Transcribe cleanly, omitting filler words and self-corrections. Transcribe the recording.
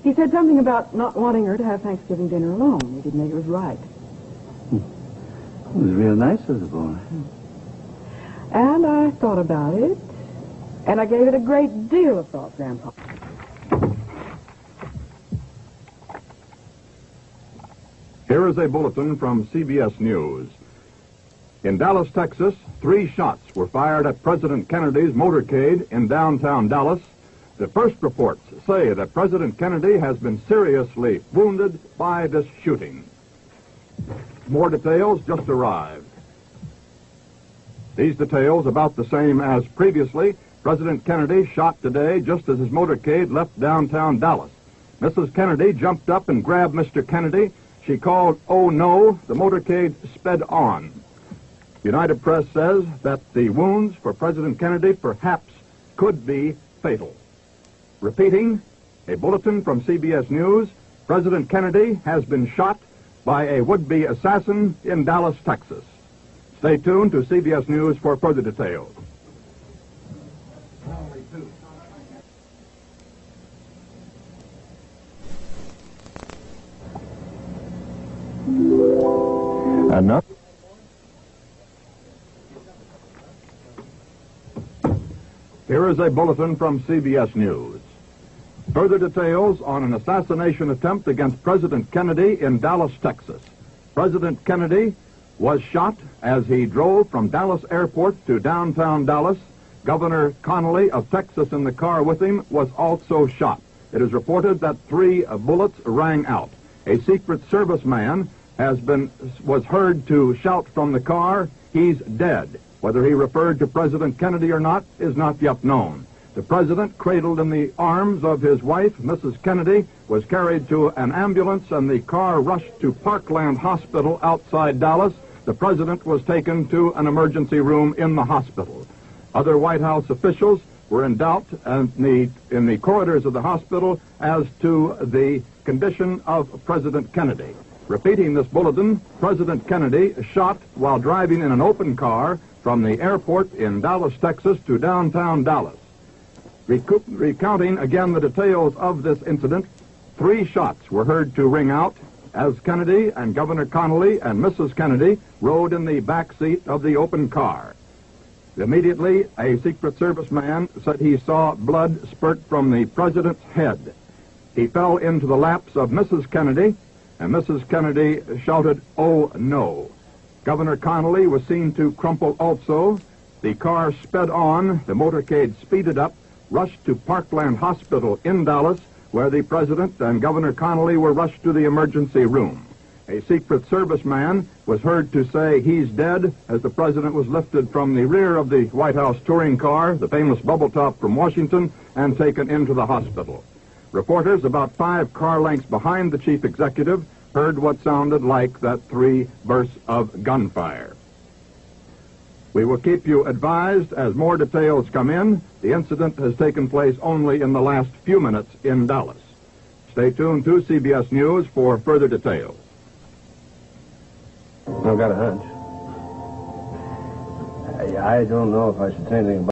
He said something about not wanting her to have Thanksgiving dinner alone. He didn't think it was right. It was real nice of the boy. And I thought about it, and I gave it a great deal of thought, Grandpa. Here is a bulletin from CBS News. In Dallas, Texas, 3 shots were fired at President Kennedy's motorcade in downtown Dallas. The first reports say that President Kennedy has been seriously wounded by this shooting. More details just arrived. These details about the same as previously. President Kennedy shot today just as his motorcade left downtown Dallas. Mrs. Kennedy jumped up and grabbed Mr. Kennedy. She called, "Oh no," the motorcade sped on. United Press says that the wounds for President Kennedy perhaps could be fatal. Repeating, a bulletin from CBS News, President Kennedy has been shot by a would-be assassin in Dallas, Texas. Stay tuned to CBS News for further details. Enough. Here is a bulletin from CBS News. Further details on an assassination attempt against President Kennedy in Dallas, Texas. President Kennedy was shot as he drove from Dallas Airport to downtown Dallas. Governor Connally of Texas in the car with him was also shot. It is reported that 3 bullets rang out. A Secret Service man was heard to shout from the car, "He's dead." Whether he referred to President Kennedy or not is not yet known. The president, cradled in the arms of his wife, Mrs. Kennedy, was carried to an ambulance and the car rushed to Parkland Hospital outside Dallas. The president was taken to an emergency room in the hospital. Other White House officials were in doubt in the corridors of the hospital as to the condition of President Kennedy. Repeating this bulletin, President Kennedy shot while driving in an open car from the airport in Dallas, Texas to downtown Dallas. Recounting again the details of this incident, 3 shots were heard to ring out as Kennedy and Governor Connally and Mrs. Kennedy rode in the back seat of the open car. Immediately, a Secret Service man said he saw blood spurt from the president's head. He fell into the laps of Mrs. Kennedy, and Mrs. Kennedy shouted, "Oh no." Governor Connally was seen to crumple also. The car sped on, the motorcade speeded up, rushed to Parkland Hospital in Dallas, where the president and Governor Connally were rushed to the emergency room. A Secret Service man was heard to say, "He's dead," as the president was lifted from the rear of the White House touring car, the famous bubble top from Washington, and taken into the hospital. Reporters about 5 car lengths behind the chief executive heard what sounded like that 3 bursts of gunfire. We will keep you advised as more details come in. The incident has taken place only in the last few minutes in Dallas. Stay tuned to CBS News for further details. I've got a hunch. I don't know if I should say anything about